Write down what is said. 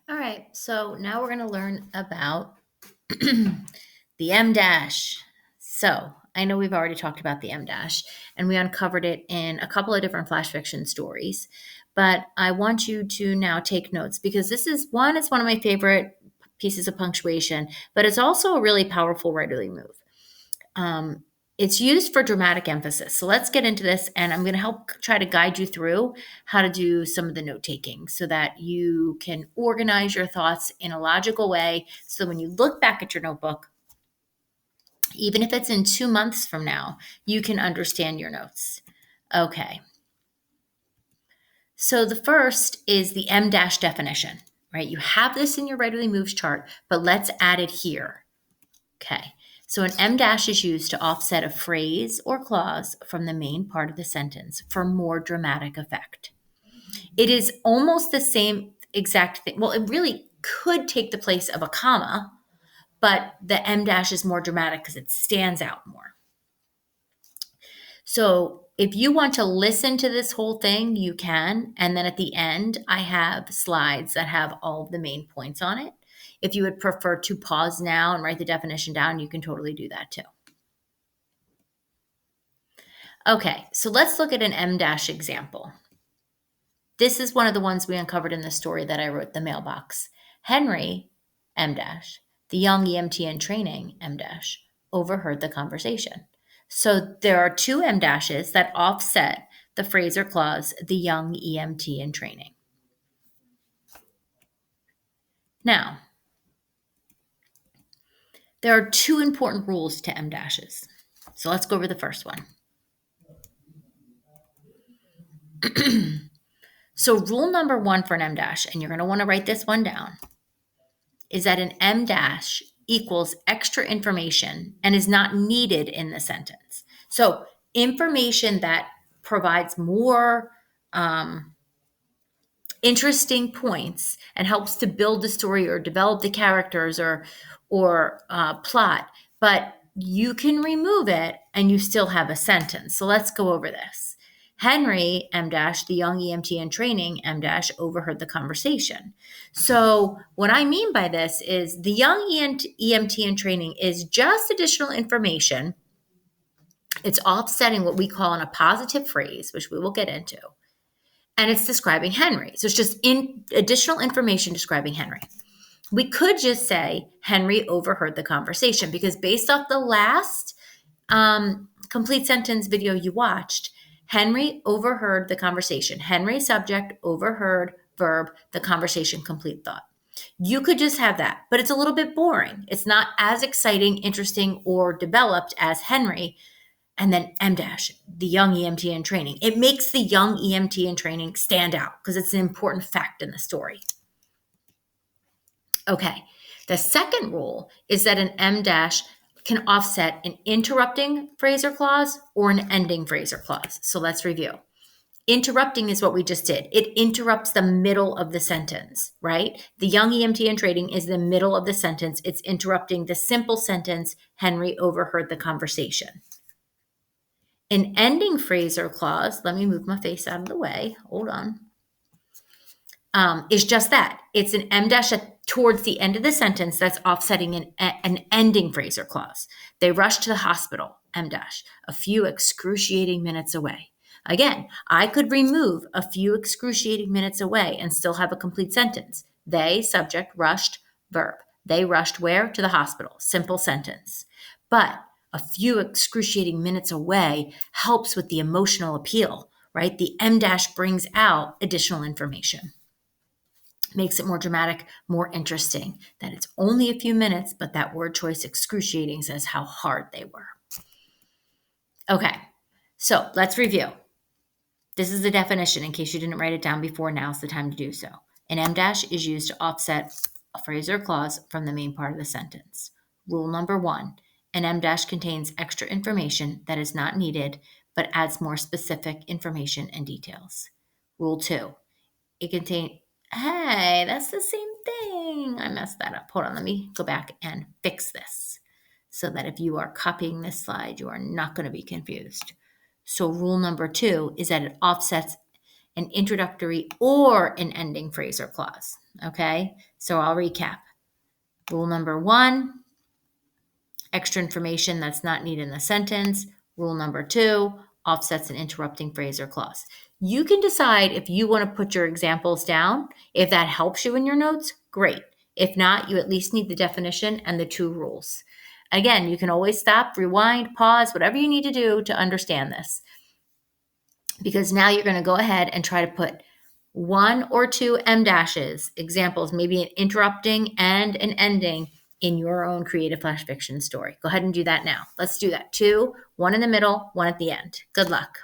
All right, so now we're going to learn about the M dash. So I know we've already talked about the M dash and we uncovered it in a couple of different flash fiction stories, but I want you to now take notes because it's one of my favorite pieces of punctuation, but it's also a really powerful writerly move. Um, it's used for dramatic emphasis. So let's get into this, and I'm going to help try to guide you through how to do some of the note taking so that you can organize your thoughts in a logical way. So when you look back at your notebook, even if it's in 2 months from now, you can understand your notes. Okay. So the first is the M dash definition, right? You have this in your writerly moves chart, but let's add it here. Okay. So an M dash is used to offset a phrase or clause from the main part of the sentence for more dramatic effect. It is almost the same exact thing. Well, it really could take the place of a comma, but the M dash is more dramatic because it stands out more. So if you want to listen to this whole thing, you can. And then at the end, I have slides that have all of the main points on it. If you would prefer to pause now and write the definition down, you can totally do that too. Okay, so let's look at an M dash example. This is one of the ones we uncovered in the story that I wrote, The Mailbox. Henry, M dash, the young EMT in training, M dash, overheard the conversation. So there are two M dashes that offset the phrase or clause, the young EMT in training. Now, there are two important rules to M dashes. So let's go over the first one. So rule number one for an M dash, and you're going to want to write this one down, is that an M dash equals extra information and is not needed in the sentence. So information that provides more interesting points and helps to build the story or develop the characters or plot, but you can remove it and you still have a sentence. So let's go over this. Henry, M dash, the young EMT in training, M dash, overheard the conversation. So what I mean by this is the young EMT in training is just additional information. It's offsetting what we call in a positive phrase, which we will get into. And it's describing Henry. So it's just additional information describing Henry. We could just say Henry overheard the conversation because based off the last complete sentence video you watched, Henry overheard the conversation. Henry subject, overheard, verb, the conversation, complete thought. You could just have that, but it's a little bit boring. It's not as exciting, interesting, or developed as Henry. And then M dash, the young EMT in training. It makes the young EMT in training stand out because it's an important fact in the story. Okay. The second rule is that an M dash can offset an interrupting phrase or clause or an ending phrase or clause. So let's review. Interrupting is what we just did. It interrupts the middle of the sentence, right? The young EMT in training is the middle of the sentence. It's interrupting the simple sentence, Henry overheard the conversation. An ending phrase or clause, let me move my face out of the way, hold on, is just that. It's an M dash towards the end of the sentence that's offsetting an ending phrase or clause. They rushed to the hospital, M dash, a few excruciating minutes away. Again, I could remove a few excruciating minutes away and still have a complete sentence. They, subject, rushed, verb. They rushed where? To the hospital. Simple sentence. But a few excruciating minutes away helps with the emotional appeal, right? The M dash brings out additional information. Makes it more dramatic, more interesting. That it's only a few minutes, but that word choice excruciating says how hard they were. Okay, so let's review. This is the definition in case you didn't write it down before. Now's the time to do so. An M dash is used to offset a phrase or clause from the main part of the sentence. Rule number one, an M dash contains extra information that is not needed, but adds more specific information and details. Rule two, it contains, hey, that's the same thing. I messed that up. Hold on, let me go back and fix this so that if you are copying this slide, you are not going to be confused. So rule number two is that it offsets an introductory or an ending phrase or clause. Okay, so I'll recap. Rule number 1, extra information that's not needed in the sentence. Rule number 2, offsets an interrupting phrase or clause. You can decide if you want to put your examples down. If that helps you in your notes, great. If not, you at least need the definition and the 2 rules. Again, you can always stop, rewind, pause, whatever you need to do to understand this. Because now you're going to go ahead and try to put 1 or 2 em dashes, examples, maybe an interrupting and an ending in your own creative flash fiction story. Go ahead and do that now. Let's do that. 2, 1 in the middle, 1 at the end. Good luck.